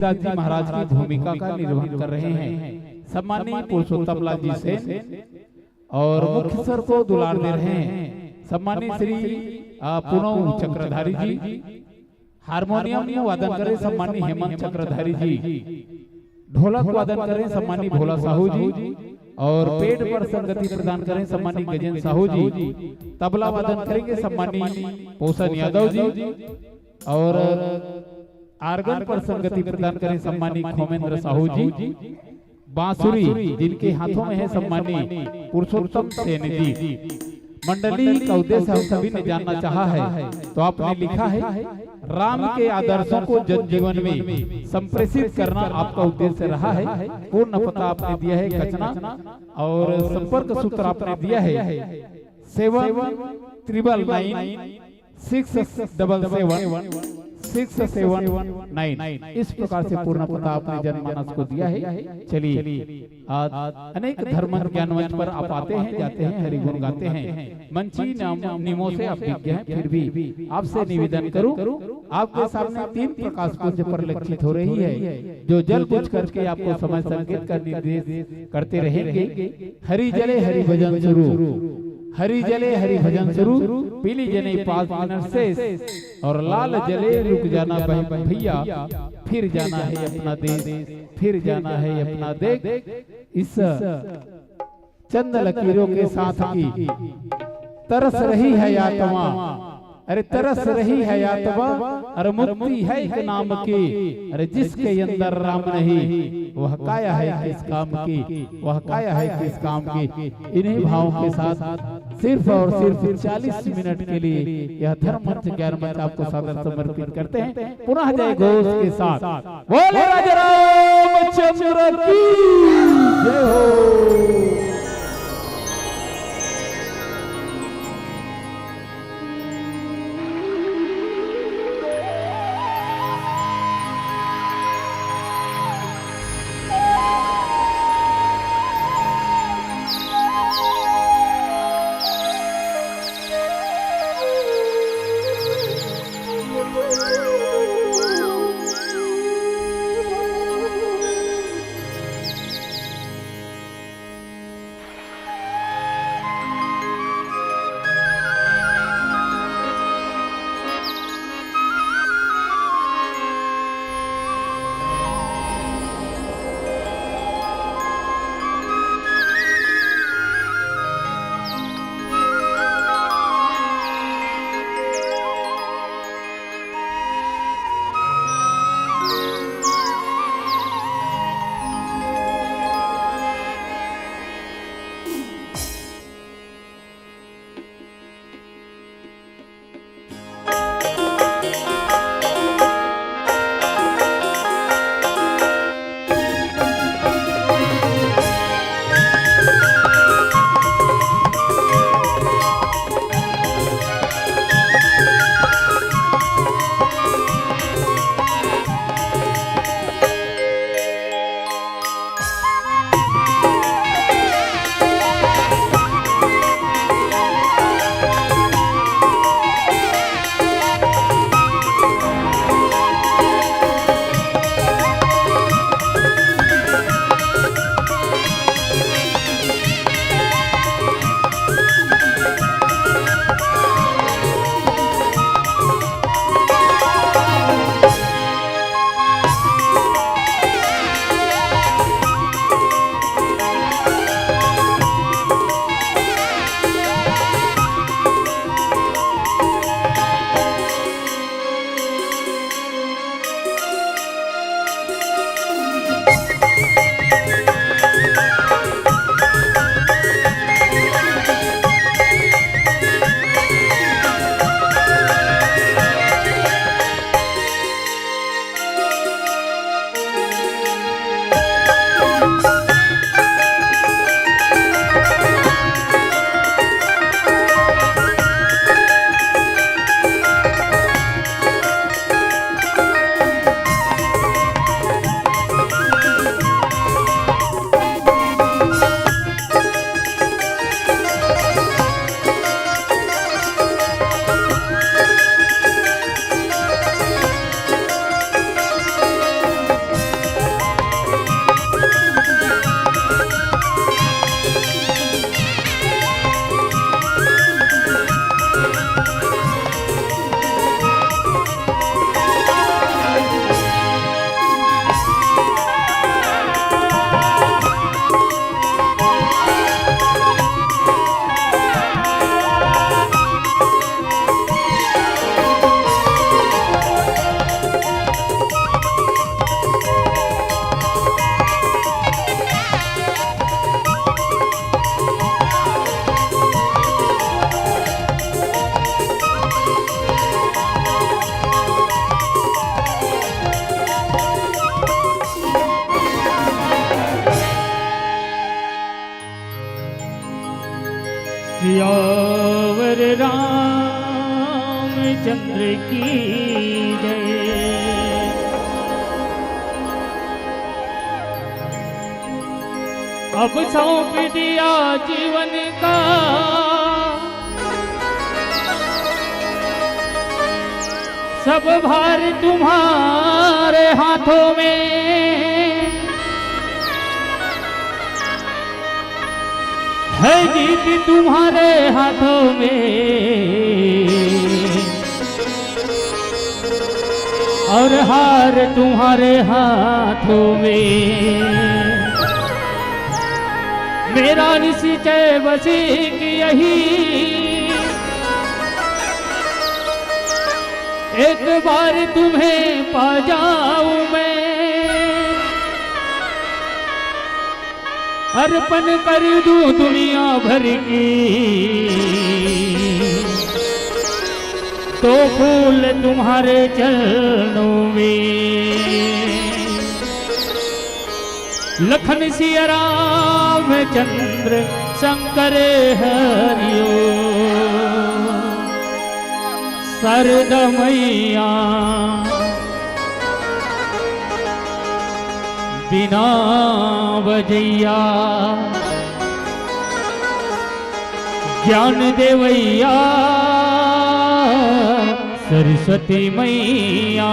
दादी महाराज की भूमिका का निर्वहन कर रहे हैं सम्माननीय पुरुषोत्तम लाल जी सेन और मुख्य सर को दुलार दे रहे हैं सम्माननीय श्री पुनव चक्रधारी जी। हारमोनियम वादन करें सम्माननीय हेमंत चक्रधारी जी। ढोलक वादन करें सम्माननीय भोला साहू जी और पेड़ पर संगति प्रदान करें सम्माननीय गजेंद्र साहू जी। तबला वादन करेंगे सम्माननीय पोषण यादव जी और आर्गन पर संगति प्रदान करें सम्माननीय खोमेंद्र साहू जी। बांसुरी जिनके हाथों में है सम्माननीय पुरुषोत्तम सेन जी। मंडली का उद्देश्य हम सभी ने जानना चाहा है तो आपने लिखा है राम के आदर्शों को जन जीवन में संप्रेषित करना आपका उद्देश्य रहा है। पूर्ण पता आपने दिया है कचना और संपर्क सूत्र आपने दिया है 7996677 इस प्रकार से पूर्ण पता आपने जनमानस को दिया है। चलिए अनेक धर्म ज्ञान मंच पर आप आते हैं जाते हैं हरिगुण गाते हैं मंची नियमों से आप विज्ञ हैं फिर भी आपसे निवेदन करूं आपके सामने 3 प्रकाश पुंज परिलक्षित हो रही है जो जल बुझ करके आपको समय संकेत का निर्देश करते रहेंगे। हरि जले हरि भजन शुरू हरि जले हरि भजन शुरू पीली जने 5 मिनट से और लाल जले रुक जाना भैया फिर जाना है अपना देश फिर जाना है अपना देश। इस चंद लकीरों के साथ की तरस रही है आत्मा अरे तरस रही है आत्मा अरे मुक्ति है एक नाम की अरे जिसके अंदर राम नहीं वह काया है किस काम की वह काया है किस काम की। इन्हीं भावों के साथ सिर्फ और सिर्फ 40 मिनट के लिए यह धर्म मंच ज्ञान मंच आपको सादर समर्पित करते हैं। पुनः जय घोष के साथ बोले राजा रामचंद्र की जय हो। रामचंद्र की जय। अब सौंप दिया जीवन का सब भार तुम्हारे हाथों में, है जीत तुम्हारे हाथों में, और हार तुम्हारे हाथों में। मेरा निश्चय बसी कि यही एक बार तुम्हें पा जाऊं मैं, अर्पण कर दूं दुनिया भर की, तो फूल तुम्हारे चरणों में। लखन सिया रामचंद्र शंकर हरिओ, सरद मैया बिना बजैया, ज्ञान देवैया सरस्वती मैया।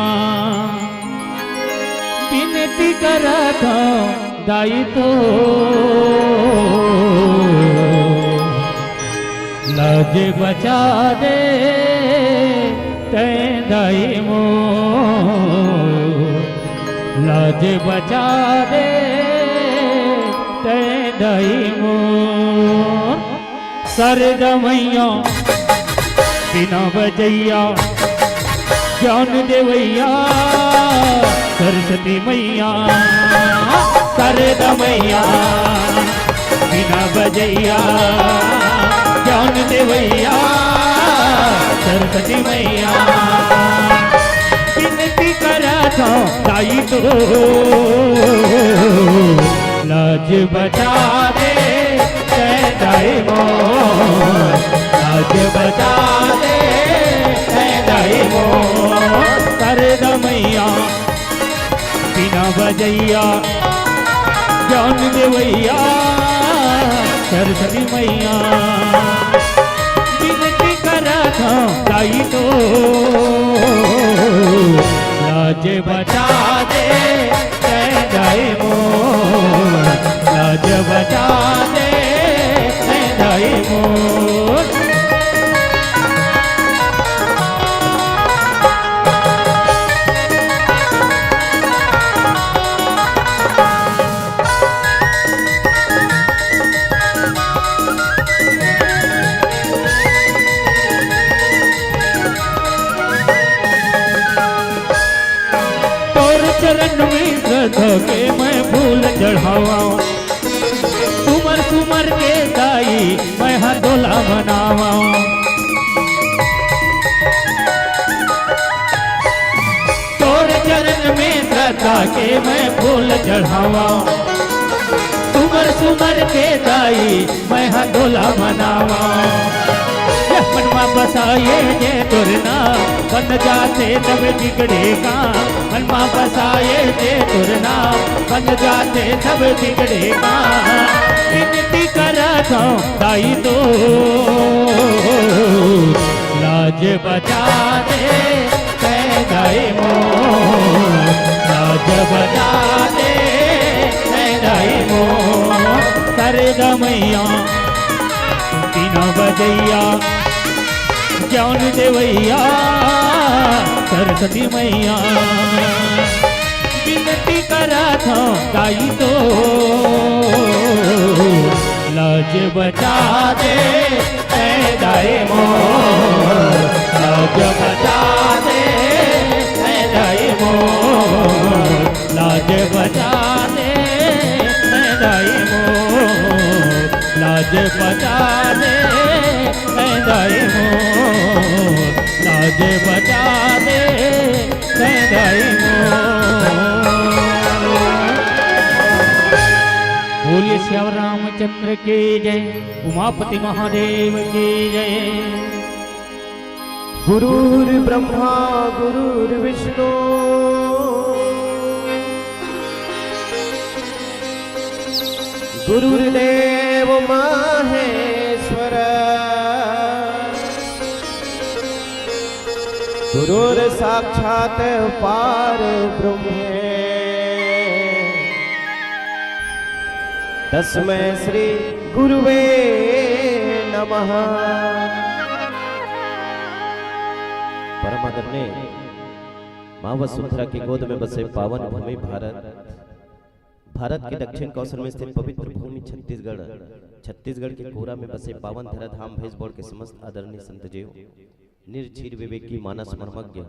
विनती करत दाई तो लाज बचा दे दाई मो, लाज बचा दे दाई मो। सरद मैया बिना बजैया, ज्ञान देवैया सरस्वती मैया। सरद मैया बिना बजैया, ज्ञान देवैया सरस्वती मैया। विनती करा था दाई तो लाज बचा दे दाई मो, लाज बचा दे दाई मो। सरद मैया बिना बजैया, ज्ञान देवैया सरस्वती मैया। विनती करा था दाई तो लाज बचा दे दाई मो, लाज बचा दे दाई मो। चरण में श्रद्धा के मैं फूल चढ़ावा, सुमर सुमर के दाई मैं हथोला बनावा। तोरे चरण में श्रद्धा के मैं फूल चढ़ावा, सुमर सुमर के दाई मैं हथोला बनावा। मनमा बसाए जे तुरना बन जाते तब बिगड़ेगा, मनमा बसाए जे तुरना बन जाते तब बिगड़ेगा। विनती करा था दाई तो लाज बचा दे दाई मो, लाज बचा दे दाई मो। सरद मैया बिना बजैया, ज्ञान देवैया सरस्वती मैया। विनती करा था दाई तो लाज बचा दे दाई मो, लाज बचा दे दाई मो, लाज बचा दे दाई मो, लाज बचा दे दाई मो, लाज बचा दे दाई मो। बोलिए श्याम रामचंद्र की जय, उमापति महादेव की जय। गुरुर्ब्रह्मा गुरुर्विष्णु गुरुर्देव महेश्वर गुरुर्साक्षात् परब्रह्म तस्मै श्री गुरुवे नमः। परम आदरणीय मां वसुंधरा की गोद में बसे पावन भूमि भारत के दक्षिण कौशल में स्थित पवित्र भूमि छत्तीसगढ़ के कोरा में बसे पावन धरा धाम भेजबोड़ के समस्त आदरणीय संत जीव निर्चीर विवेकी मानस मर्मज्ञ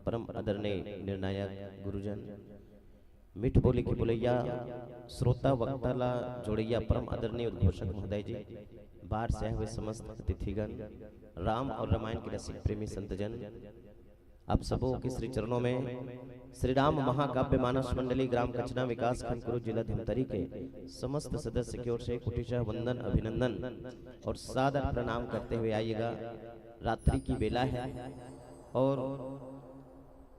परम आदरणीय निर्णायक गुरुजन मिठ बोले की बोलैया श्रोता वक्ताला जोड़ैया परम आदरणीय उद्घोषक महोदय जी, बाहर से आए हुए समस्त अतिथिगण, राम और रामायण के रसिक प्रेमी संतजन, आप सबों के श्री चरणों में श्री राम महाकाव्य मानस मंडली ग्राम कचना विकास खंड कुरु जिला धमतरी के समस्त सदस्य की ओर से कोटिशः वंदन अभिनंदन और सादर प्रणाम करते हुए आइएगा। रात्रि की बेला है और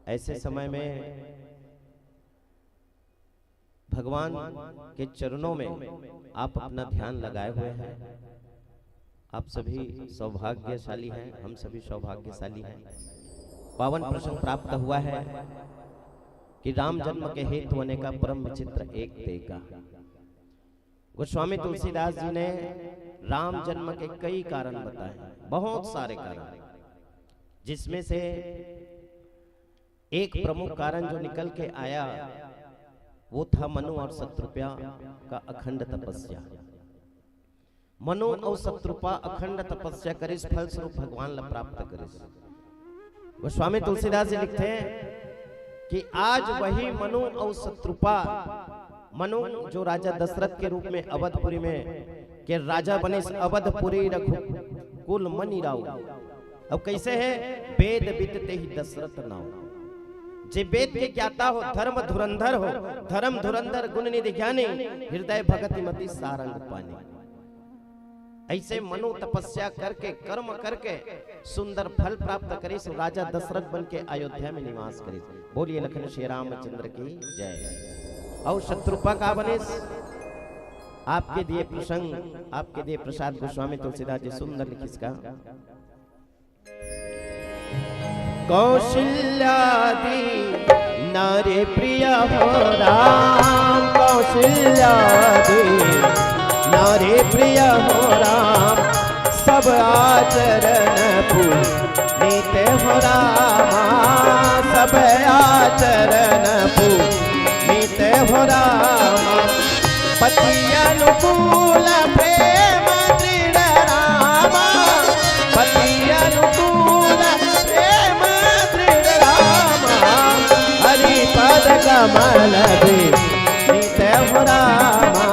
ऐसे समय में भगवान के चरणों में आप अपना ध्यान लगाए हुए हैं। आप सभी सौभाग्यशाली हैं, हम सभी सौभाग्यशाली हैं। पावन प्रसंग प्राप्त हुआ है कि राम जन्म के हेतु होने का परम विचित्र एक तेगा। गोस्वामी तुलसीदास जी ने राम जन्म के कई कारण बताए, बहुत सारे कारण, जिसमें से एक प्रमुख कारण जो निकल के आया वो था मनु और शत्रुपा का अखंड तपस्या। मनु और शत्रुपा अखंड तपस्या करिस, फल स्वरूप भगवान ला प्राप्त करिस। गोस्वामी तुलसीदास जी लिखते हैं कि आज वही मनु और शत्रुपा, मनु जो राजा दशरथ के रूप में अवधपुरी में के राजा बने, अवधपुरी रघुकुल मनि राव। अब कैसे है, वेद विदते ही दशरथ नाव, जे वेद के ज्ञाता हो, धर्म धुरंधर हो, धर्म धुरंधर गुण निधि ज्ञानी, हृदय भगति मति सारंग पानी। ऐसे मनु तपस्या करके कर्म करके सुंदर फल प्राप्त करे, राजा दशरथ बन के अयोध्या में निवास करे। बोलिए लखन श्री रामचंद्र की जय। और शत्रुपा का बने, आपके दिए प्रसंग, आपके दिए प्रसाद गोस्वामी तुलसीदास जी सुंदर लिखिस का। कौशल्यादि नारी प्रिय हो राम, कौशल्यादि नारी प्रिय हो राम, सब आचरण पुनीत हो रामा, सब आचरण पुनीत हो रामा। पति अनुकूल प्रेम दृढ़ रामा, पति अनुकूल प्रेम दृढ़ रामा, हरि पद कमल नित हो रामा,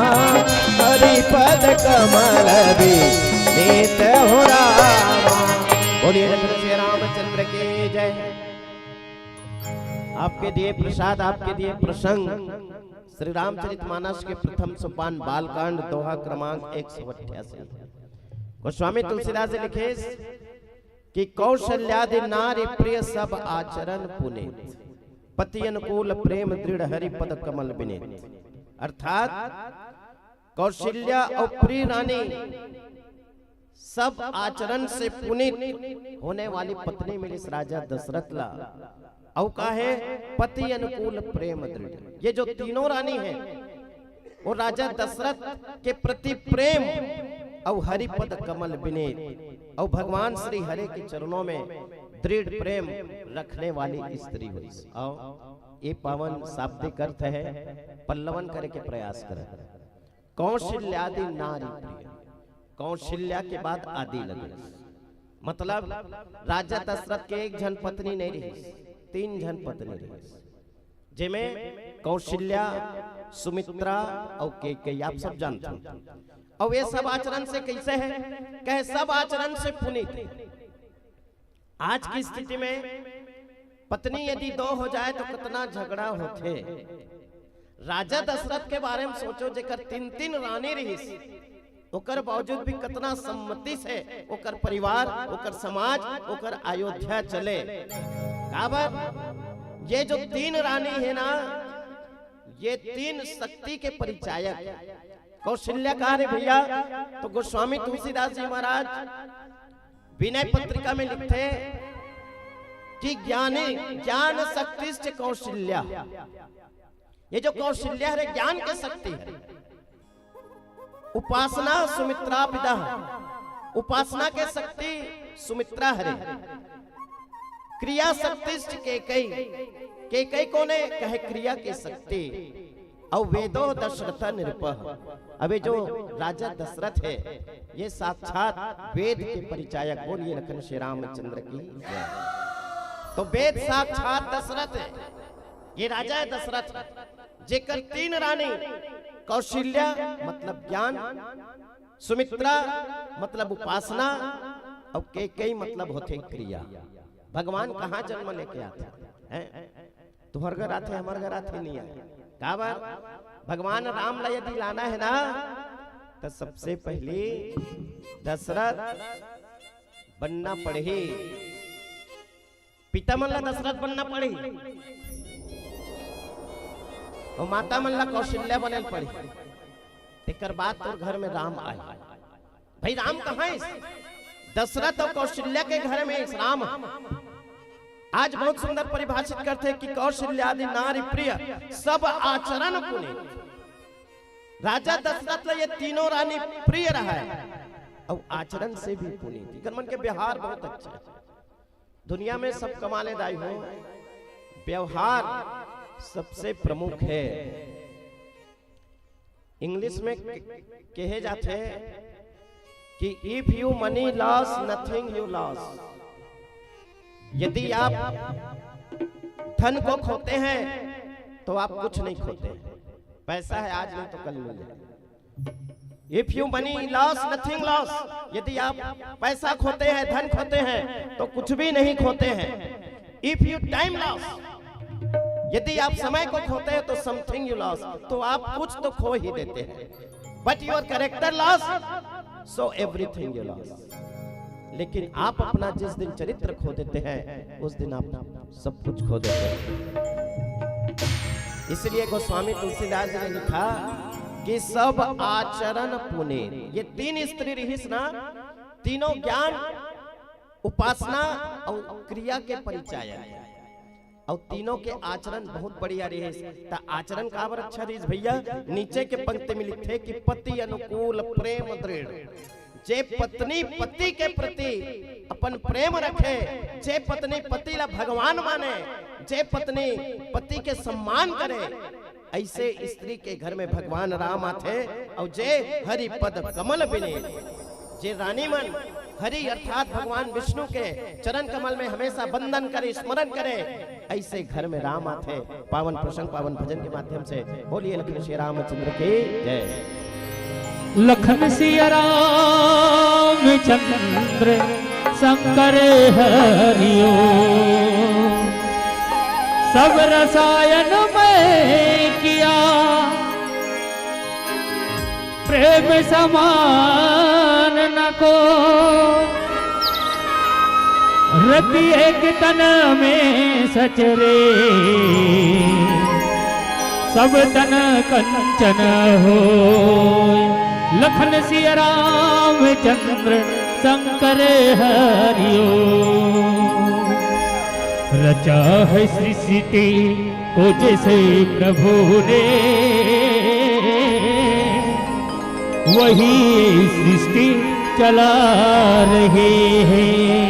हरि पद कमल नित हो रामा। बोलिए श्री रामचंद्र की जय। आपके दिए प्रसाद, आपके दिए प्रसंग श्री रामचरितमानस के प्रथम सोपान बालकांड दोहा क्रमांक 188। गोस्वामी तुलसीदास जी लिखे कि कौशल्यादि नारी प्रिय सब आचरण पुनीत, पति अनुकूल प्रेम दृढ़ हरि पद कमल विनीत। अर्थात कौशल्या और प्रिय रानी सब आचरण से पुनीत होने वाली पत्नी मिली राजा दशरथ ला। और का है, पति अनुकूल प्रेम दृढ़। ये जो तीनों रानी हैं वो राजा दशरथ के प्रति प्रेम और हरिपद कमल विनीत और भगवान श्री हरे के चरणों में दृढ़ प्रेम रखने वाली स्त्री हुई। और ये पावन शाब्दिक अर्थ है, पल्लवन करे के प्रयास करे। कौशल्यादि नारी प्रिय, कौशल्या के बाद आदि लगे, मतलब राजा दशरथ के एक जन पत्नी नहीं रही, 3 जन पत्नी रही, जिनमें कौशल्या, सुमित्रा और कैकेयी, आप सब जानते हैं। और ये सब आचरण से कैसे है, कहे सब आचरण से पुनीत। आज की स्थिति में पत्नी यदि 2 हो जाए तो कितना झगड़ा होते। राजा दशरथ के बारे में सोचो, जेकर 3-3 रानी रही, ओकर बावजूद भी कितना सम्मति से ओकर परिवार, ओकर समाज, ओकर अयोध्या चले। काबर ये जो 3 रानी है ना, ये 3 शक्ति के परिचायक। कौशल्या कहा रे भैया, तो गोस्वामी तुलसीदास जी महाराज विनय पत्रिका में लिखते कि ज्ञान शक्ति कौशल्या। ये जो कौशल्या है ज्ञान के शक्ति है। उपासना सुमित्रा पिता, उपासना के शक्ति सुमित्रा हरे। क्रिया शक्ति केकई कोने कहे क्रिया के शक्ति। और वेदो दशरथ निरपह। अबे जो राजा दशरथ है ये साक्षात वेद के परिचायक। बोलिए लखन श्री रामचंद्र की जय। तो वेद साक्षात दशरथ है, ये राजा है दशरथ। जेकर 3 रानी, कौशल्या मतलब ज्ञान, सुमित्रा मतलब उपासना, और केकई मतलब होते क्रिया। भगवान कहाँ जन्म लेके आते हैं? तुम्हारे घर आते, हमारे घर आते नहीं है। काबर भगवान राम ला यदि लाना है ना, तो सबसे पहले दशरथ बनना पड़े। पिता मन ला दशरथ बनना पड़े और माता मन ला कौशल्या बने पड़ी। तेकर बाद तो घर में राम आए। भाई राम कहाँ है? दशरथ और कौशल्या के घर में राम। आज बहुत सुंदर परिभाषित करते हैं कि कौशल्यादि नारी प्रिय सब आचरण पुनीत। राजा दशरथ ये 3 रानी प्रिय रहा है और आचरण से भी पुनीत। मन के व्यवहार बहुत अच्छा है। दुनिया में सब कमाले दाई हो, व्यवहार सबसे प्रमुख है। इंग्लिश में कहे जाते हैं कि if you money loss nothing you loss. यदि आप धन को खोते हैं तो आप कुछ नहीं खोते। पैसा है आज नहीं तो कल मिल जाए। If you money loss nothing loss. यदि आप पैसा खोते हैं, धन खोते हैं तो कुछ भी नहीं खोते हैं। इफ यू टाइम लॉस, यदि आप समय को खोते हैं तो समथिंग यू लॉस, तो आप कुछ तो खो ही देते हैं। But your character loss, so everything you loss. लेकिन आप अपना जिस दिन चरित्र खो देते हैं उस दिन आप सब कुछ खो देते हैं। इसलिए गोस्वामी तुलसीदास जी ने लिखा कि सब आचरण पुण्य। ये 3 स्त्री रहीस ना, तीनों ज्ञान, उपासना और क्रिया के परिचायक। और तीनों के आचरण बहुत बढ़िया रहे। आचरण का अच्छा रही भैया। नीचे के पंक्ति में लिखे कि पति अनुकूल प्रेम दृढ़। जे पत्नी पति के प्रति अपन प्रेम रखे, जे पत्नी पति ला भगवान माने, जे पत्नी पति के सम्मान करे, ऐसे स्त्री के घर में भगवान राम आते। और जे हरि पद कमल बिने, जे रानी मन हरि अर्थात भगवान विष्णु के चरण कमल में हमेशा वंदन करे, स्मरण करे, ऐसे घर में राम आते। पावन प्रसंग, पावन भजन के माध्यम से बोलिए लखन श्री रामचंद्र की जय। लखन सिया रामचंद्र शंकर हरिओ। सब रसायन में किया प्रेम समान न को। रति एक तन में सचरे सब तन कंचन हो। लखन सिया रामचंद्र शंकर हरिओ। रचा है सृष्टि को जैसे प्रभु ने, वही सृष्टि चला रहे हैं।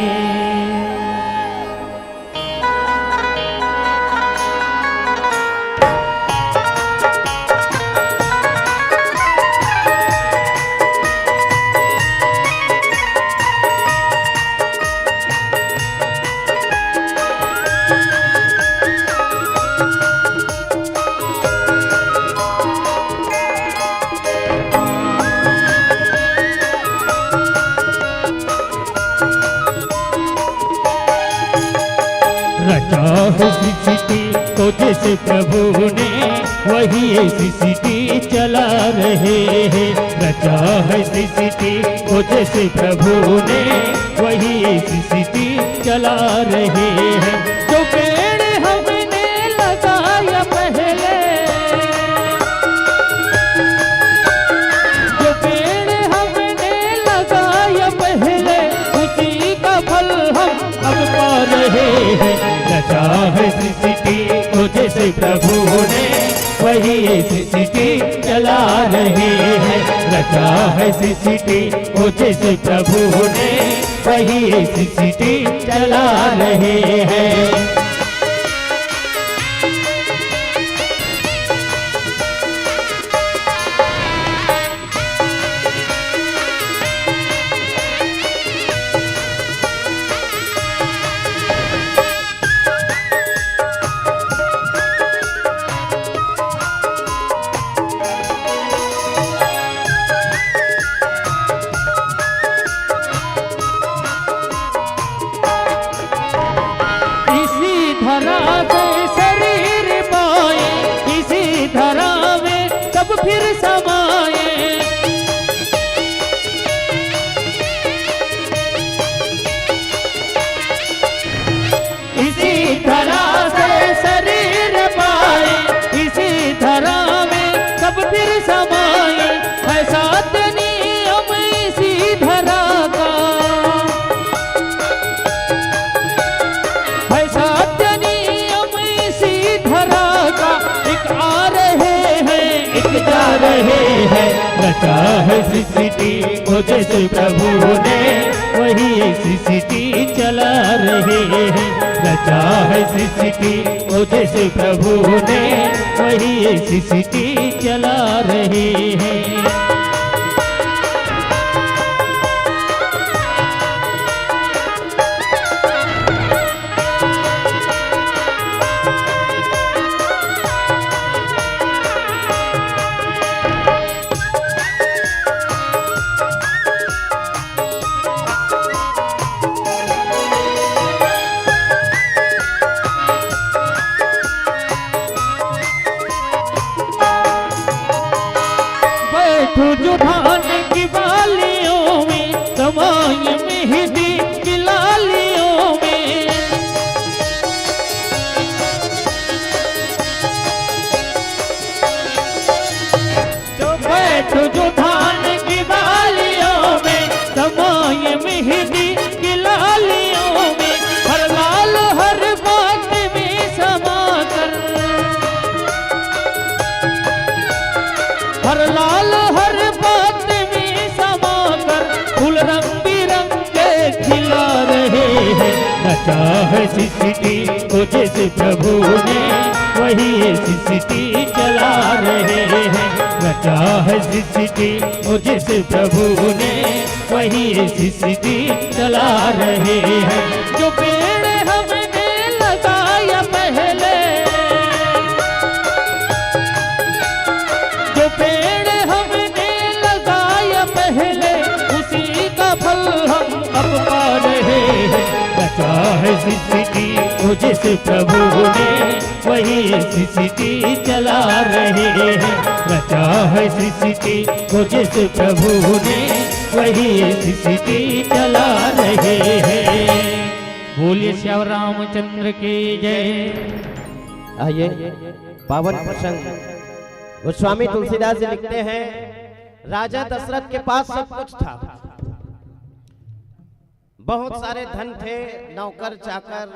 रचा है सृष्टि को जैसे प्रभु ने, वही सीसीटी चला रहे हैं। रचा है सीसीटी को जैसे प्रभु ने, वही सीसीटी चला रहे हैं। जो पेड़ हमने लगाया पहले, जो पेड़ हमने लगाया पहले, उसी का फल हम अब पा रहे हैं। रचा है सीसीटी को जैसे प्रभु ने, वही सीसीटी चला रहे हैं। रचा है सीसीटी को जैसे प्रभु ने, वही सीसीटी चला रहे हैं। फिर समाए, इसी धरा से शरीर पाए, इसी धरा में सब फिर समाए। है साथ नियम इसी धरा का, है साथ नियम इसी धरा का। एक आ रहे जा रहे हैं। रचा है सीसीटी को जैसे प्रभु ने, वही सीसीटी चला रहे हैं। रचा है सीसीटी को जैसे प्रभु ने, वही सीसीटी चला रहे हैं। जो धान की बालियों में, समाई मेहंदी की लालियों में, जो बैठो जो धान की बालियों में, समाई मेहंदी की लालियों में। हर लाल हर बात में समाकर, हर लाल हर बात में समाकर, फूल रंग बिरंगे खिला रहे हैं। रचा है सीसीटी को जैसे प्रभु ने, वही सीसीटी चला रहे हैं। रचा है सीसीटी को जैसे प्रभु ने, वही सीसीटी चला रहे हैं। जो पेड़ हमने लगाया पहले, जो पेड़ हमने लगाया पहले, उसी का फल हम अब पा रहे हैं। रचा है सीसीटी को जैसे प्रभु ने, वही सीसीटी चला रहे हैं। रचा है सीसीटी को जैसे प्रभु ने, वही सीसीटी चला रहे हैं। बोलिए श्याम रामचंद्र की जय। आइए पावन प्रसंग गोस्वामी तुलसीदास जी लिखते हैं, राजा दशरथ के पास सब कुछ था, बहुत सारे धन थे, नौकर चाकर,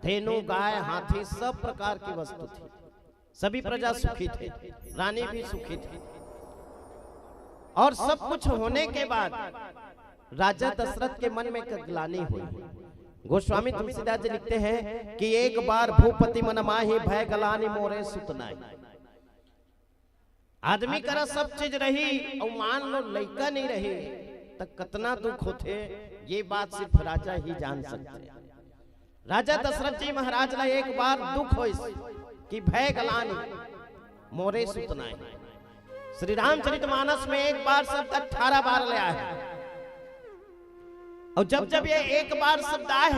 धेनु गाय हाथी सब प्रकार की वस्तु थी। सभी प्रजा सुखी थे, रानी भी सुखी थी। और सब कुछ होने के बाद राजा दशरथ के मन में एक ग्लानि हुई। गोस्वामी तुलसीदास जी लिखते हैं कि एक बार भूपति मन माही, भय गलानि मोरे सुतनाई। आदमी करा सब चीज रही और मान लो लड़का नहीं रही तो कितना दुख होते, ये बात सिर्फ राजा ही जान सकते हैं। राजा दशरथ जी महाराज ला एक बार दुख हो कि भय गलानि मोरे सुतनाई। श्री रामचरितमानस में एक बार शब्द 18 बार ले आया है, और जब जब ये एक बार शब्द आए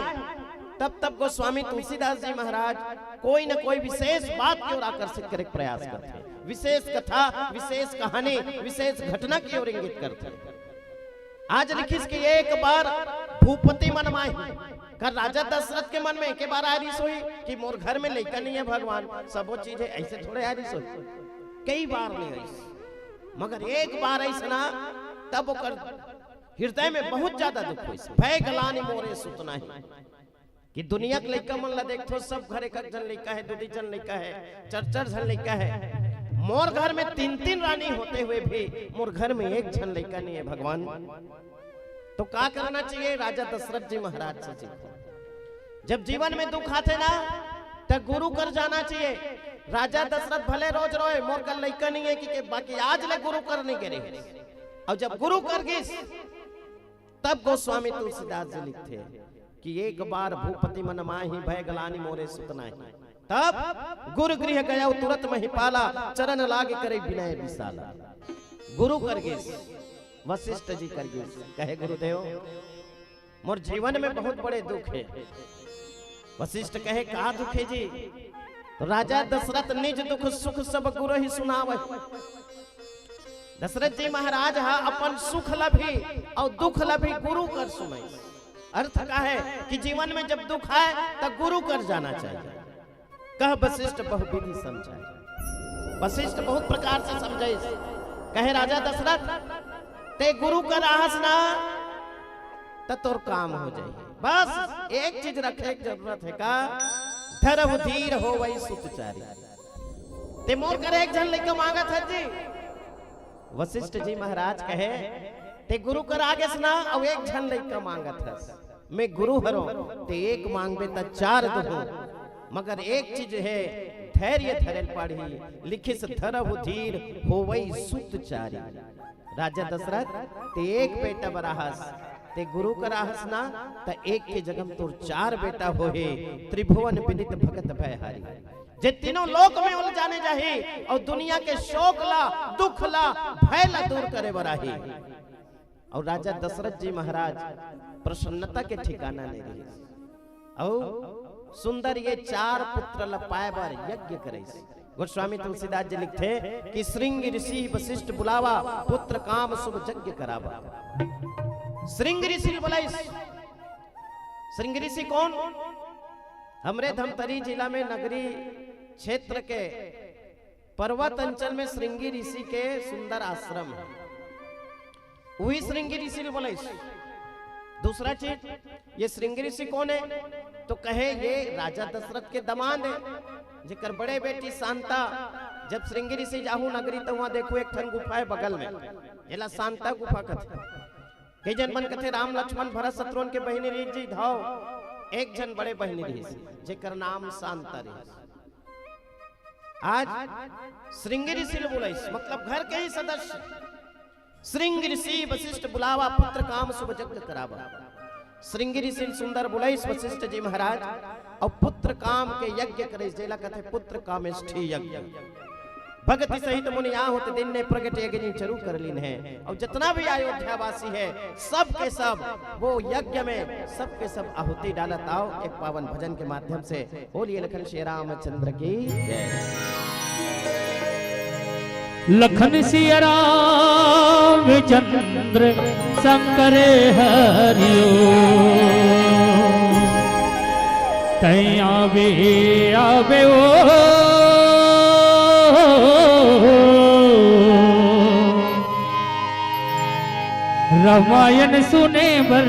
तब गोस्वामी तुलसीदास जी महाराज कोई न कोई विशेष बात की ओर आकर्षित करने का प्रयास करते हैं, विशेष कथा, विशेष कहानी, विशेष घटना की ओर इंगित करते हैं। आज लिखिस कि एक बार भूपति मन माही कर राजा दशरथ के मन में एक बार आरिश हुई कि मोर घर में लड़का नहीं है भगवान, सब वो चीज है, ऐसे थोड़े आरिश हुई, कई बार नहीं आई, मगर एक बार ऐसा ना, तब ओकर हृदय में बहुत ज्यादा दुख हुई। भय गलानी मोरे सुतना है कि दुनिया के लड़का मन ला देखो, सब घर एक जन लड़का है, 2 जन लड़का है, 4 जन लड़का है, मोर घर में 3 रानी होते हुए भी मोर घर में एक जन लड़का नहीं है भगवान। तो क्या करना चाहिए राजा दशरथ जी महाराज से? जब जीवन में दुख आते ना तो गुरु कर जाना चाहिए। राजा दशरथ भले रोज रोए मोर का लड़का नहीं है कि बाकी आज ले गुरु कर नहीं करे, और जब गुरु कर गई तब गोस्वामी तुलसीदास जी लिखते हैं कि एक बार भूपति मन माही भय गलानी मोरे सुतना है, तब गुरु गृह गया तुरंत महिपाला चरण लागे करे विनय विशाला। गुरु कर गए, वशिष्ठ जी कर गए, कहे गुरुदेव मोर जीवन में बहुत बड़े दुख है। वशिष्ठ कहे का दुख है जी? तो राजा दशरथ निज दुख सुख सब गुरु ही सुनावे। दशरथ जी महाराज हा अपन सुख लभी और दुख लभी गुरु कर सुनाई। अर्थ का है कि जीवन में जब दुख आए तब गुरु कर जाना चाहिए। कह वशिष्ठ बहुविधि समझाए, वशिष्ठ बहुत प्रकार से समझाए। कहे राजा दशरथ ते गुरु कर आहस ना तो तोर काम हो जाए, बस एक चीज रखे की जरूरत है का धर्म धीर हो वही सुतचारी। ते मोर करे एक जन लेके मांगा था जी। वशिष्ठ जी महाराज कहे ते गुरु कर आगे सुना और एक जन लेके मांगा था, मैं गुरु हरो ते एक मांगबे त 4 दो, मगर एक चीज है धैर्य धरल पड़ी, लिखिस धरहु धीर होवई सुतचारी। राजा दशरथ ते एक बेटा बराहस, ते गुरु कराहस ना त एक के जगम तोर 4 बेटा होहे, त्रिभुवन विदित भगत भयहारी। जे तीनों लोक में उलझाने जाही और दुनिया के शोक ला, दुख ला, भय ला दूर करे बराही। और राजा दशरथ जी महाराज प्रसन्नता के ठिकाना नहीं रही और सुंदर ये 4 पुत्र लपाए बर यज्ञ करे। गोस्वामी तुलसीदास जी लिखते कि श्रृंग ऋषि वशिष्ठ बुलावा, पुत्र काम शुभ यज्ञ करावा। श्रृंग ऋषि बोला, श्रृंग ऋषि कौन? हमरे धमतरी जिला में नगरी क्षेत्र के पर्वत अंचल में श्रृंगी ऋषि के सुंदर आश्रम है, वही श्रृंगी ऋषि बोले। दूसरा चीज, ये श्रृंगी ऋषि कौन है? तो कहे ये राजा दशरथ के दामाद है, जिकर बड़े बेटी शांता। जब श्रृंगी ऋषि जाहू नगरी तो वहां देखो एक ठन गुफा है बगल में, एला शांता गुफा कथे। कई जन मन कथे राम लक्ष्मण भरत शत्रुघ्न के बहिनी रीत जी धाव, एक जन बड़े बहिनी ऋषि जेकर नाम शांता ऋषि। आज श्रृंगी ऋषि बोले, मतलब घर के ही सदस्य। श्रृंग ऋषि वशिष्ठ बुलावा, पुत्र काम शुभ यज्ञ करावा। श्रृंगी ऋषि सुंदर बोले वशिष्ठ जी महाराज और पुत्र काम के यज्ञ करे, जेला कथे पुत्र कामेष्ठी यज्ञ। भगति सहित मुनि यहाँ होते दिन ने प्रगट यज्ञ चरु कर लीन है। और जितना भी अयोध्या वासी है सब के सब वो यज्ञ में सब के सब आहुति डालत आओ एक पावन भजन के माध्यम से। बोलिए लखन श्री रामचंद्र की जय। लखन सिया रामचंद्र शंकर हरिओ, तै आवे आवे ओ रामायण सुने बर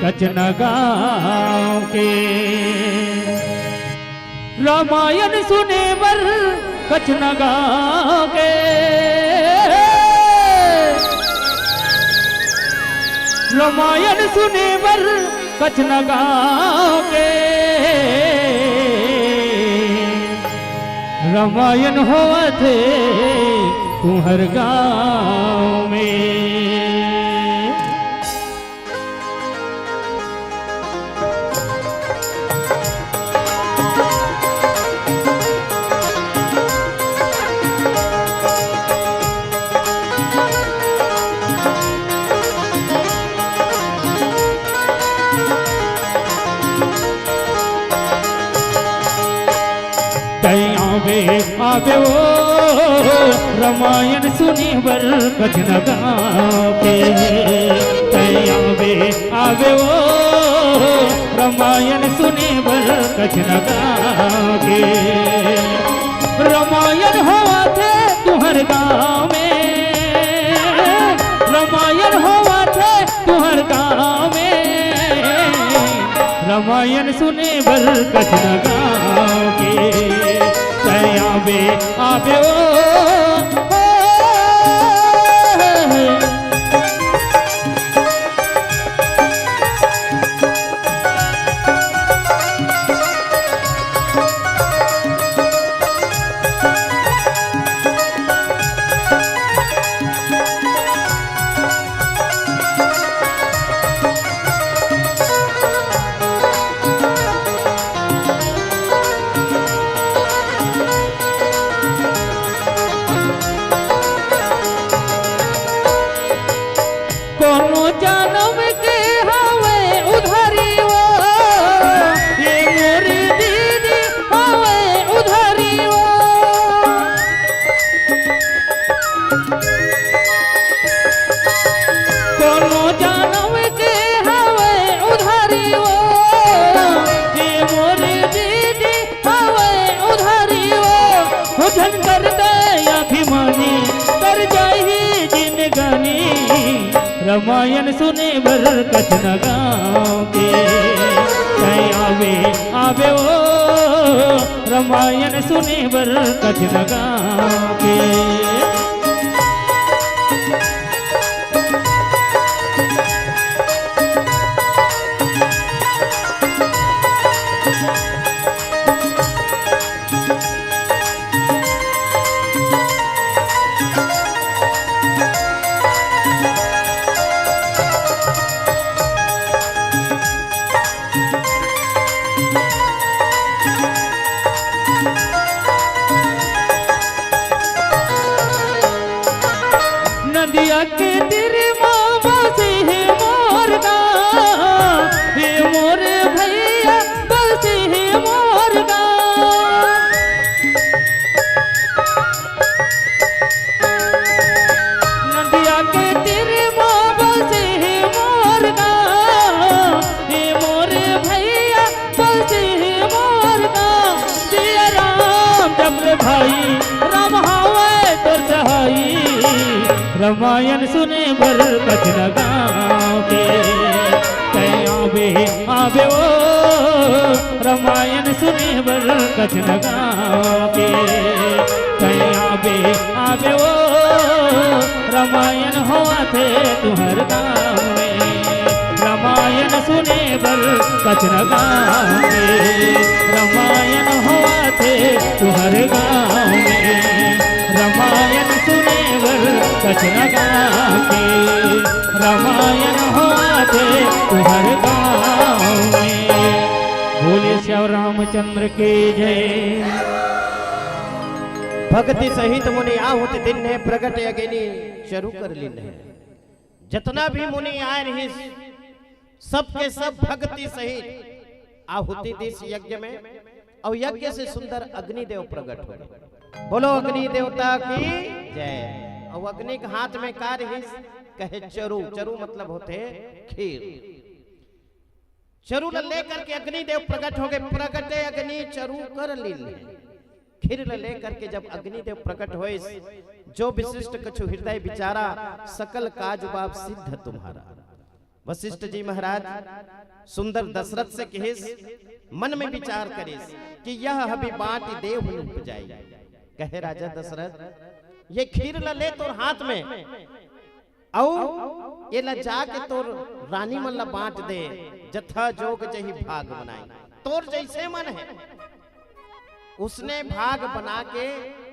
कचना गाँव के, रामायण सुने बर कचना गाँव के। रामायण सुने बर कचना गाँव के, रामायण होवा थे तुम्हार गाँव में। आवे वो रामायण सुने बर कचन गाँव के आवे वो रामायण सुने बर कचन गाँव के रामायण हुआ थे तुहर गाँव में रामायण हुआ थे तुहर गाँव में रामायण सुने बर कचन गाँव के आवे आवे ओ रामायण सुने बर कचन गाँव के आवे आवे ओ रामायण सुने बर कचन गाँव के नदिया के तेरे मामा से है मोर गाँव हे मोर भैया बसे है मोर गाँव नदिया के तेरे मामा से है मोर गाँव हे मोर भैया बसे है मोर गाँव सिया राम जब भाई राम हावे तो सहाई रामायण सुने बर कचन गाँव के आवे आवे ओ रामायण सुने बर कचन गाँव के आवे आवे ओ रामायण हुआ थे तुहर गाँव में रामायण सुने बर कचन गाँव के रामायण हुआ थे तुहर गाँव में रामायण सुने बर कचन गाँव के रामायण हुआ थे तुहर गाँव में बोले श्याम रामचंद्र के जय। भक्ति सहित मुनि आहुति दिन ने प्रगट अग्नि शुरू कर ली है। जितना भी मुनि आए रही सबके सब भक्ति सहित आहुति दी यज्ञ में और यज्ञ से सुंदर अग्निदेव प्रकट हो गए। बोलो अग्नि देवता की जय। और अग्नि के हाथ में कार्य ही कहे चरु, चरु मतलब होते खीर। चरु लेकर के अग्निदेव प्रकट हो गए। प्रकटे अग्नि चरु कर लीले। खीर लेकर के जब अग्निदेव प्रकट हुए, जो विशिष्ट कछु हृदय विचारा सकल काज बाप सिद्ध तुम्हारा। वशिष्ठ जी महाराज सुंदर दशरथ से कहिस, मन में विचार करिस कि यह अभी बाट देव उपजाई। कहे राजा दशरथ ये खीर ले तोर हाथ में और ये लजा के तोर रानी मन ला बांट दे, जथा जोग जही भाग बनाई। तोर जैसे मन है उसने भाग बना के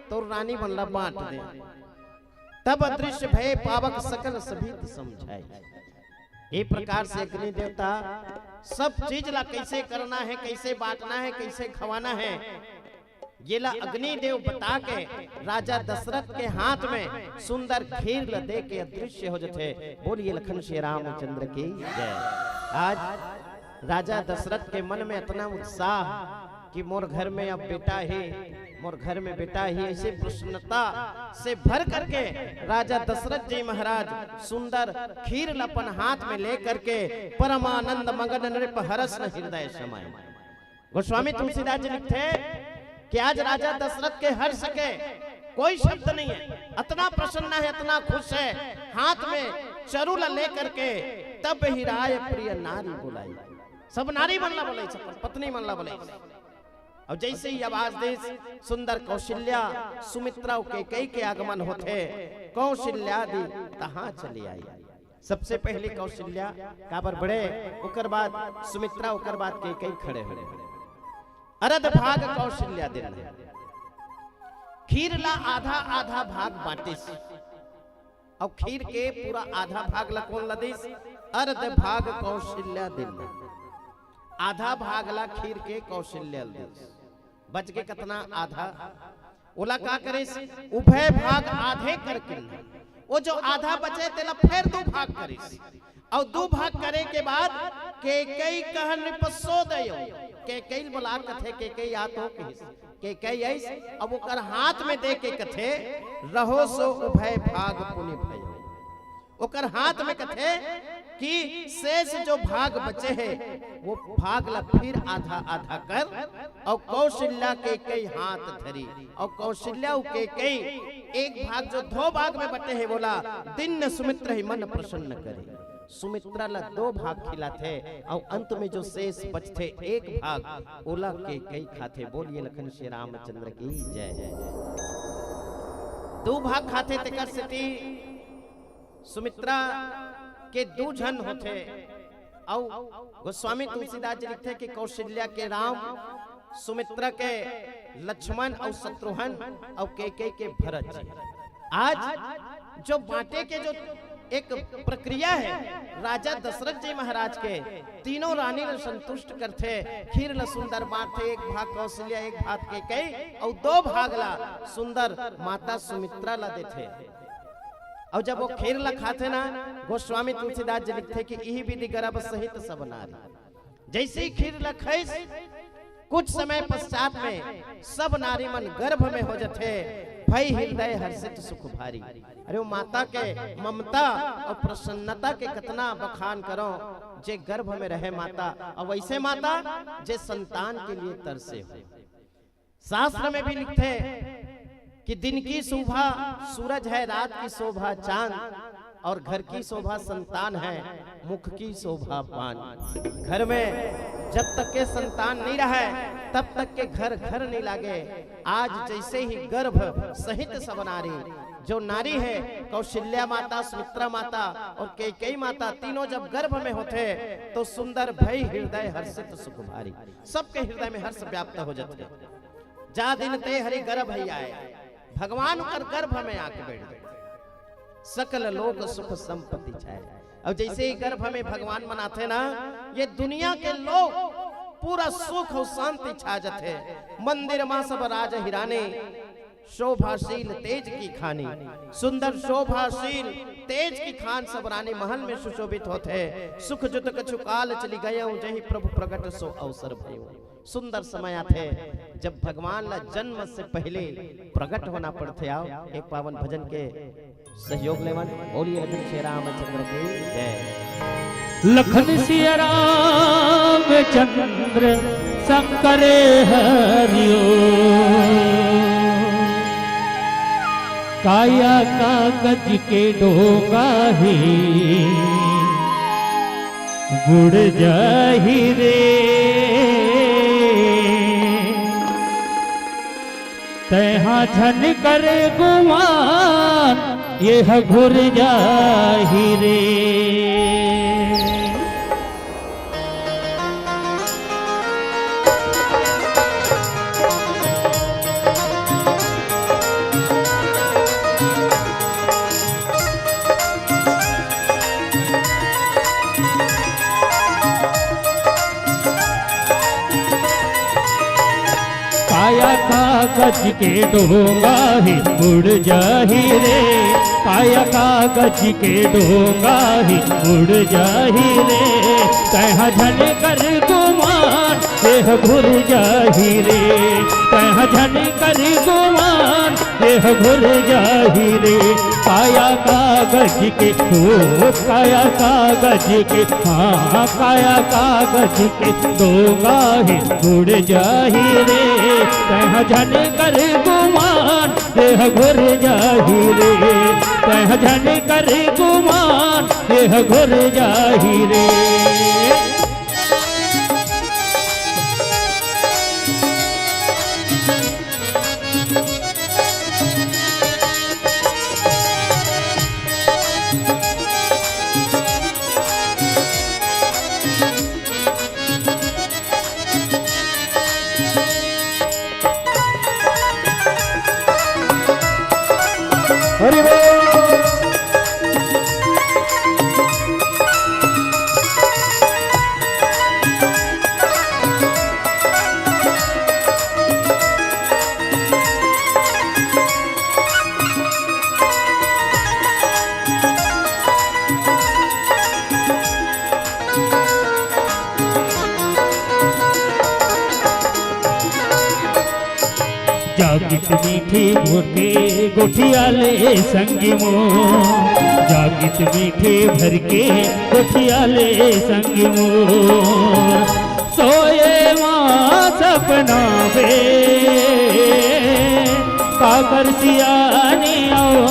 तोर रानी मन ला बांट दे। तब अदृश्य भय पावक सकल सभी समझाए। ये प्रकार से अग्नि देवता सब चीज ला कैसे करना है, कैसे बांटना है, कैसे खवाना है, ये ला अग्नि देव बता के राजा दशरथ के हाथ में सुंदर खीर ला दे के अदृश्य हो जाते। बोलिए लखन श्री रामचंद्र की जय। आज राजा दशरथ के मन में इतना उत्साह कि मोर घर में अब बेटा है, मोर घर में बेटा ही ऐसे प्रसन्नता से भर करके राजा दशरथ जी महाराज सुंदर खीर लपन हाथ में लेकर के परमानंद मगन नृप हरस हृदय समय। गोस्वामी तुलसीदास जी लिखते कि आज राजा दशरथ के हर्ष के कोई शब्द नहीं है, इतना प्रसन्न है, इतना खुश है, हाथ में चरुल लेकर के तब ही राय प्रिय नारी बुलाई। सब नारी मनला बोले, सब पत्नी मनला बोले। और जैसे ही आवाज दे सुंदर कौशल्या सुमित्रा के कई के आगमन होते, कौशल्या दी तहां चली आई। सबसे पहले कौशल्या काबर बड़े, उकर बाद सुमित्रा, उकर बाद के कई खड़े हुए। अरद भाग कौशल्या दिन खीर ला आधा आधा भाग बांटिस, और खीर के पूरा आधा भाग ला कौन लदिस? अर्ध भाग कौशल्या दिन, आधा भाग ला खीर के कौशल्या दिस। बच के कितना? आधा। ओला का करे? उभय भाग आधे करके वो जो आधा बचे तेला फिर दो भाग करे, और दो भाग करे के बाद के कई कहन पसो दयो, के कई बोला कथे के कई आतो के कई ऐस, अब ओकर हाथ में दे के कथे रहो सो उभय भाग पुनि भयो। ओकर हाथ में कथे कि शेष जो भाग बचे हैं वो भाग ला फिर आधा आधा कर, और कौशल्या के कई हाथ धरी, और कौशल्या के कई एक भाग जो दो भाग में बटे हैं बोला दिन सुमित्रा ही मन प्रसन्न करे। सुमित्रा ला दो भाग खिलाते, और अंत में जो शेष बचते एक भाग ओला के कई खाते। बोलिए लखन श्री रामचंद्र की जय। दो भाग खाते ते कर सती सुमित्रा के दो जन होते, और गोस्वामी तुलसीदास जी लिखते कि कौशल्या के राम, सुमित्रा के लक्ष्मण और शत्रुघ्न, और कैकेयी के भरत जी। आज जो बांटे के जो एक प्रक्रिया है, राजा दशरथ जी महाराज के तीनों रानी ने संतुष्ट करते, खीर ला सुंदर बांटे, एक भाग कौशल्या, एक भाग कैकेयी, और दो भाग ला सुंदर माता सुमित्रा ला देते। और जब वो खीर ला खाते ना, गोस्वामी तुलसीदास जी लिखते कि यही विधि गर्भ सहित सब नारी। जैसे ही खीर ला खाइस, कुछ समय पश्चात में सब नारी मन गर्भ में हो जाते, भई हृदय हर्षित सुख भारी। अरे वो माता के ममता और प्रसन्नता के कितना बखान करो, जे गर्भ में रहे माता, और वैसे माता जे संतान के लिए तरसे हो। शास्त्र में भी लिखते कि दिन की शोभा सूरज है, रात की शोभा चांद, और घर की शोभा संतान है, मुख की शोभा पान। घर में जब तक के संतान नहीं रहे तब तक के घर घर नहीं लागे। आज जैसे ही गर्भ सहित सब नारी, जो नारी है कौशल्या माता, सुमित्रा माता और कैकेयी माता, तीनों जब गर्भ में होते तो सुंदर भई हृदय हर्षित सुख भारी। सबके हृदय में हर्ष व्याप्त हो जाते। जा दिन ते हरि गर्भ ही आए, भगवान कर गर्भ में आके बैठ गए, सकल लोक सुख संपत्ति छाए। और जैसे ही गर्भ में भगवान मनाते ना, ये दुनिया के लोग पूरा सुख और शांति छा जाते। मंदिर मां सब राज हिराने, शोभाशील तेज की खानी, सुंदर शोभाशील तेज की खान सब रानी महल में सुशोभित होते। सुख जुत कछु काल चली गए, जही प्रभु प्रकट सो अवसर भयो। सुंदर समय आते जब भगवान ला जन्म से पहले प्रकट होना पड़ते। आओ एक पावन भजन के सहयोग लेवन। बोलिए लखन श्री रामचंद्र की जय। लखन श्री रामचंद्र शंकर हरिओ, काया कागज के डोंगा ही बुड़ जाही रे, तैहा झन कर गुमान यह घुर जाही रे। काया कागज के डोंगा ही उड़ जाही रे, काया कागज के डोंगा ही उड़ जाही रे, कहाँ झन कर गुमान ये देह घुर जाही रे तह झन कर गुमान देह घुर जाही रे काया कागज के हो काया कागज के हाँ काया कागज के दो गाहे उड़ जाही रे तह झन कर गुमान देह घुर जाही रे तह झन कर गुमान देह घुर जाही रे। हरि बोल। जागित मीठी गोटे गोठियाले संगी मो जागित मीठे भर के गोठियाले संगी मो सोए माँ सपना बे काकर सियानी आओ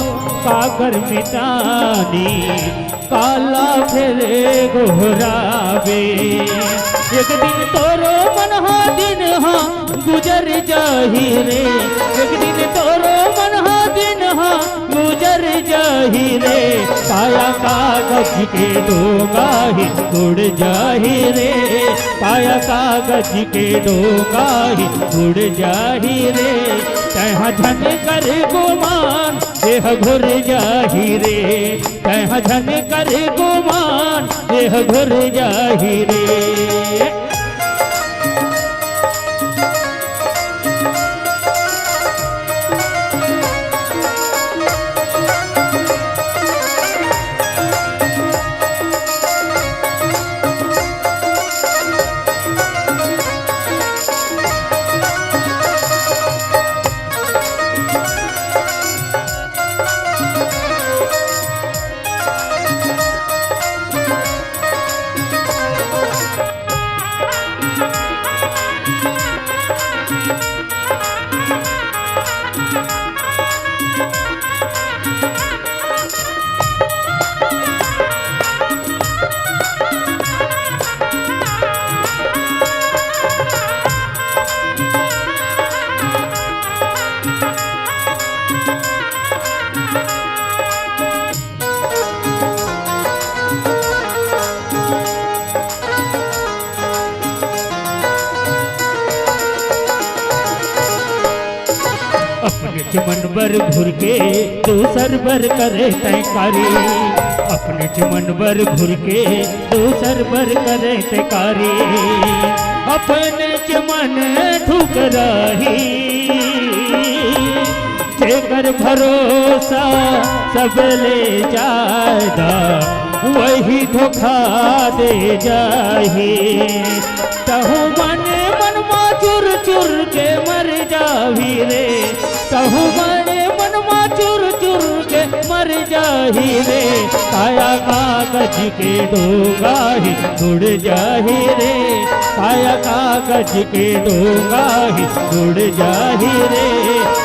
काकर मिटानी काला फेरे गोहरावे एक दिन तोरो मन हा दिन हा गुजर जाही रे एक दिन तोरो मन हा दिन हा गुजर जाही रे काया कागज के डोंगाही उड़ जाही रे काया कागज के डोंगाही उड़ जाही रे तह झन कर गुमान देह घुर जाही रे तह झन कर गुमान देह घुर जाही रे। मन बर घुर के दूसर बर करे तैकारी अपने मन बर घुर के दूसर बर करे तैकारी अपने मन ठुकराही जेकर भरोसा सब ले जाएगा वही धोखा दे जाही तहु मन मन मा चुर चुर के मर जाही रे कहू मारे मन मा चुर चुर के मर जाही रे काया कागज के डोंगाही उड़ जाही रे काया कागज के डोंगाही उड़ जाही रे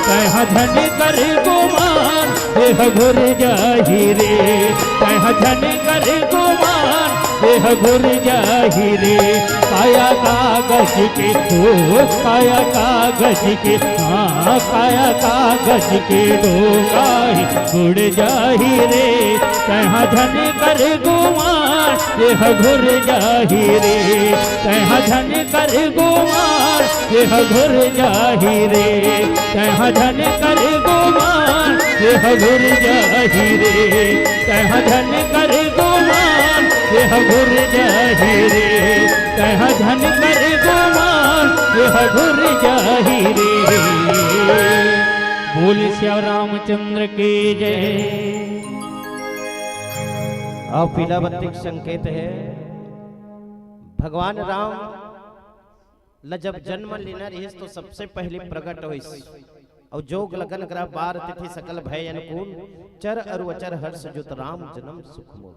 कह धन कर गुमान देह घुर जाही रे कह धन कर गुमान देह घुर जाही रे काया कागज के हो काया कागज के हाँ काया कागज के डोंगाही उड़ जाही रे कहाँ धन कर गुमान देह घुर जाही रे कहाँ धन कर गुमान देह घुर जाही रे कहाँ धन कर गुमान देह घुर जाही रे कहाँ धन कर गुमान देह घुर जाही रे कहाँ धन कर गुमान देह घुर जाही रे। बोल श्याम रामचंद्र के जय। अब पीला बत्ती संकेत है भगवान राम ल जब जन्म लेना रहीस तो सबसे पहले प्रकट होइस और जोग लगन ग्रह बार तिथि सकल भय अनुकूल चर अरु अचर हर्ष जुत राम जन्म सुख मोल।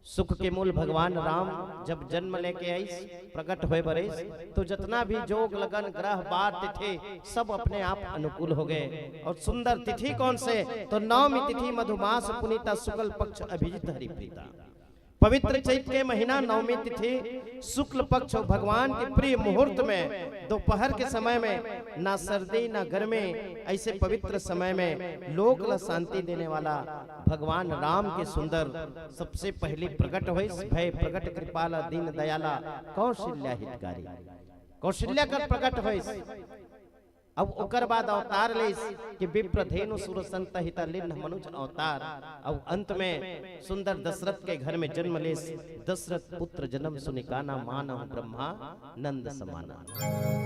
सुख के मूल भगवान राम जब जन्म लेके आईस प्रकट हुए बरेस तो जितना भी जोग लगन ग्रह बार तिथि सब अपने आप अनुकूल हो गए। और सुंदर तिथि कौन से तो नवमी तिथि मधुमास पुनीता शुक्ल पक्ष अभिजित हरिप्रीता। पवित्र चैत के महीना नवमी तिथि शुक्ल पक्ष भगवान के प्रिय मुहूर्त में दोपहर के समय में ना सर्दी ना गर्मी ऐसे पवित्र समय में लोक ला शांति देने वाला भगवान राम के सुंदर सबसे पहले प्रकट हुए भय प्रकट कृपाला दीन दयाला कौशल्या हितकारी। कौशल्या का प्रकट हुए अब ओकर बाद अवतार ले कि विप्रधेनु सुर संत हिता लिन्न मनुज अवतार। अब अंत में सुंदर दशरथ के घर में जन्म ले दशरथ पुत्र जन्म सुनिकाना मानव ब्रह्मा नंद समाना।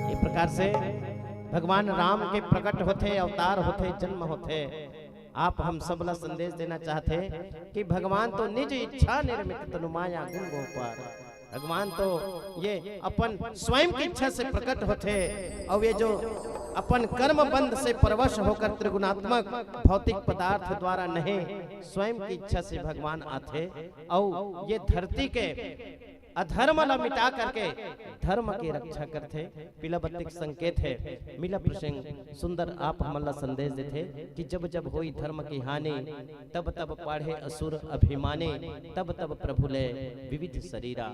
ये प्रकार से भगवान राम के प्रकट होते अवतार होते जन्म होते। आप हम सब ला संदेश देना चाहते कि भगवान तो निज इच्छा निर्मित तनुमाया गुण गोपाल। भगवान तो ये अपन स्वयं की इच्छा से प्रकट होते और ये जो अपन कर्म बंध से परवश होकर त्रिगुणात्मक भौतिक पदार्थ द्वारा नहीं स्वयं की इच्छा से भगवान आते और ये धरती के अधर्म ला मिटा करके धर्म की रक्षा करते। पिलाबत्तिक संकेत है मिला प्रसंग सुंदर आप हमला संदेश देते कि जब जब होई धर्म की हानि तब तब पाढ़े असुर अभिमानी तब तब प्रभु ले विविध शरीरा।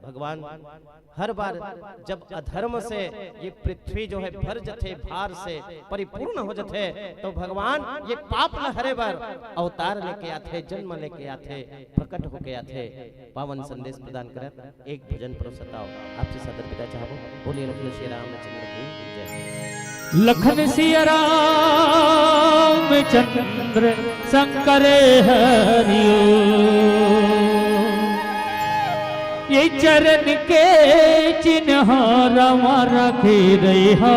भगवान हर बार जब अधर्म से ये पृथ्वी जो है भर जथे भार से परिपूर्ण हो जथे तो भगवान ये पाप न हरे बार अवतार लेके आते जन्म लेके आते प्रकट होके आते पावन संदेश प्रदान करे। एक भजन परोसताओ आपसे सदर विदा चाहबो। बोलिए लखन श्री रामचंद्र की जय। लखन सिया राम चंद्र शंकरे हरिओ ये चरण के चिन्ह राम रखे रहा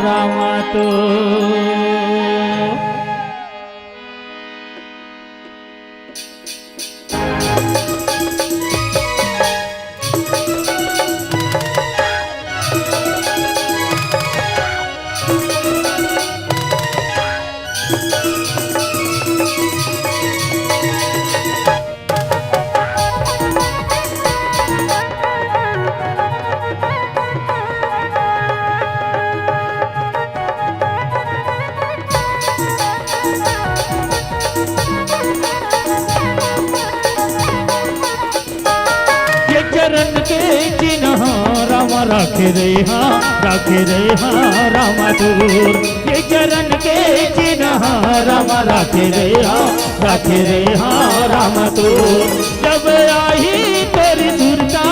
राम तो। राखे राम दूर ये चरण के चिन्ह राम राखे राम दूर। जब आई तेरी दुर्गा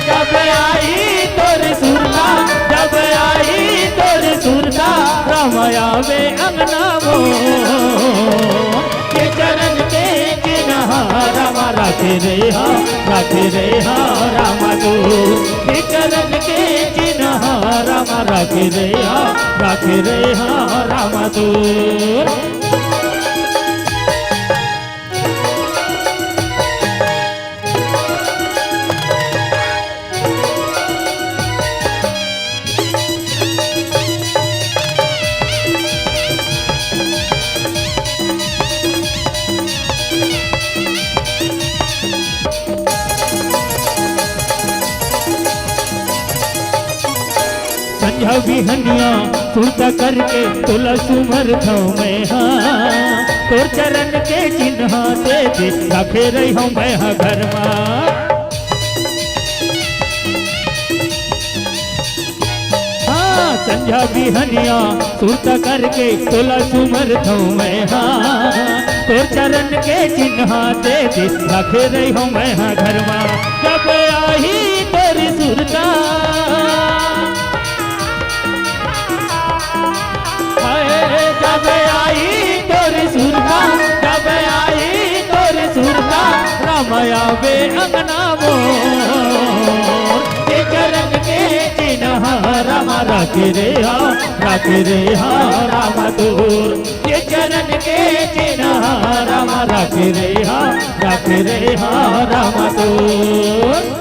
जब आई तेरी दुर्गा जब आई तेरी दुर्गा राम आवे अंगना वो ये चरण के राम राखे राम दूर ये चरण के चिन्ह राम राखे राम दूर। संझा बिहनिया सुरता करके तुला सुमर में तोर चरण के चिन्ह दे रखे रही हूँ मैं घर में। संझा बिहनिया सुरता करके तुला सुमर में तोर चरण के चिन्ह दे रखे रही हूँ मैं घर में। जब आई तेरी सुरता जब आई तोरी सुरता जब आई तोरी सुरता राम आवे अंगना मोर ये चरण के चिन्ह राम राखे रे हाँ राम दूर ये चरण के चिन्ह राम राखे रे हाँ राम दूर।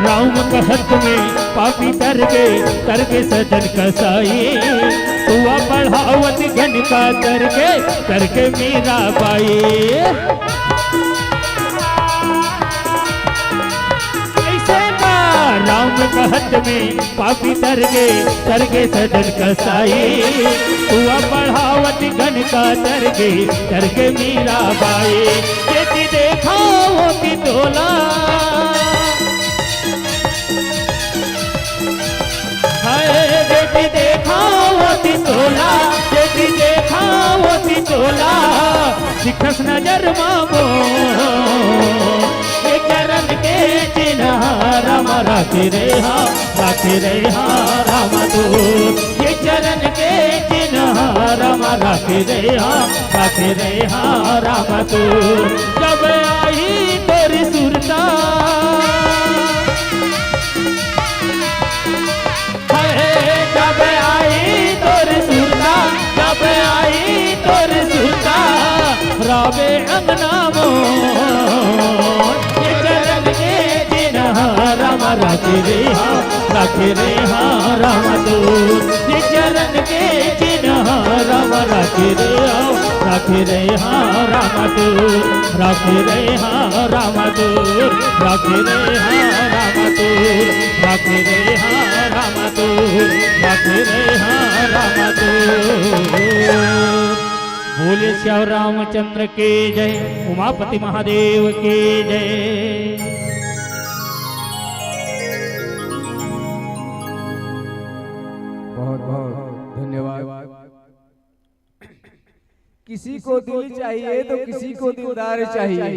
राम कहत में पापी तर के सजन कसाई हुआ बढ़ावत घन का तर के मीरा बाई। ऐसे ना राम कहत में पापी तर के सजन कसाई हुआ बढ़ावत घन का तर के मीरा बाई। यदि देखा वो की तोला बेटी देखा होती तोला बेटी देखा होती तोला दिखस नजर मामो ये चरण के चिन्ह राम राखे रे हाँ राम दूर ये चरण के चिन्ह राम राखे रे हाँ राम दूर। जब आई तेरी सुरता जब आई तोर सुरता रावे अंगना मो ये चरण के चिन्ह राम राखे रे हाँ राम दूर ये चरण के चिन्ह राम राखे रे हाँ राम दूर राखे रे हाँ राम दूर राखे रे हाँ राम दूर राखे रे हाँ राम दूर राखे रे हाँ राम दूर। बोले श्याम रामचंद्र के जय, उमापति महादेव के जय। बहुत बहुत धन्यवाद। किसी को दिल चाहिए तो किसी को दिलदार चाहिए,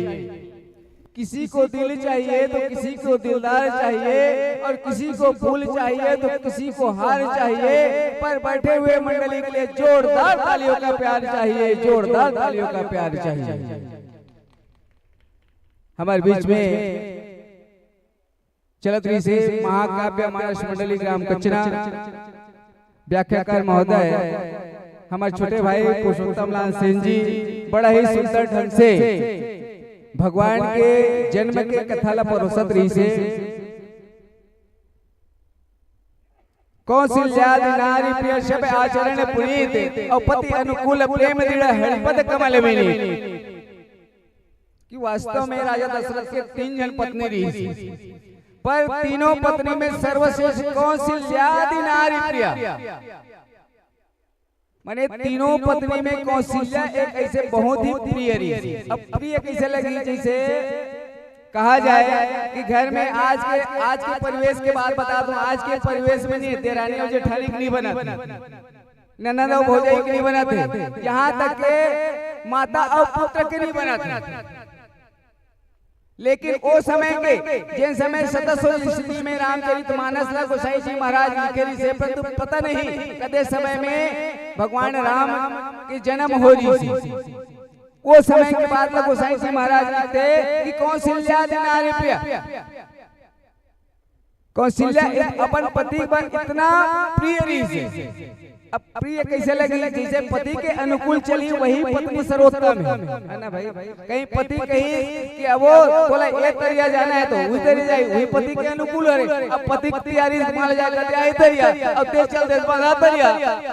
किसी को दिल चाहिए तो किसी को दिलदार चाहिए, और किसी को फूल चाहिए तो किसी को हार चाहिए। पर बैठे हुए मंडली के लिए जोरदार तालियों का प्यार चाहिए, जोरदार तालियों का प्यार चाहिए। हमारे बीच में चलत रही से महाकाव्य मानस मंडली ग्राम कचना व्याख्याकार महोदय हमारे छोटे भाई पुरुषोत्तम लाल सिंह जी बड़ा ही सुंदर ढंग से भगवान के जन्म के कथाला परोसत रही से कौशल्यादि नारी प्रिय सब आचरण पुनीत और पति अनुकूल प्रेम दृढ़ हरिपद कमल में कि वास्तव में राजा दशरथ के 3 जन पत्नी रही, पर तीनों पत्नी में सर्वश्रेष्ठ कौशल्यादि नारी प्रिय माने तीनों पत्नी में कौशल्या एक ऐसे बहुत ही प्रिय रही। अब प्रिय कैसे लगी, जैसे कहा जाए कि घर में आज के परिवेश के बात बता दूं, आज के परिवेश में नहीं देरानी और जेठानी नहीं बनाते, ननद और भौजाई के नहीं बनाते, यहाँ तक के माता और पुत्र के नहीं बनाते। लेकिन वो समय के जिन समय 1700 ईस्वी में रामचरितमानस ला गोसाई जी महाराज लिखे से, परंतु पता नहीं कदे समय में भगवान राम की जन्म हो रही थी। वो समय के बाद में गोसाई जी महाराज लिखते कि कौशल्यादि नारी प्रिय, कौशल्या अपन पति पर इतना प्रिय रही। अब प्रिय कैसे लगी, जैसे पति के अनुकूल चली वही पत्नी सर्वोत्तम है ना भाई। कहीं पति कही कि अब वो बोला ये तरिया जाना है तो वही तरिया जाए, वही पति के अनुकूल है। अब पति की तैयारी मान जाएगा ये तरिया, अब तेज चल दे तरिया,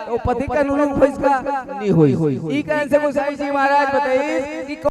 तो पति का अनुकूल इसका नहीं हुई। ई कारण से गोसाई जी महाराज बताइए कि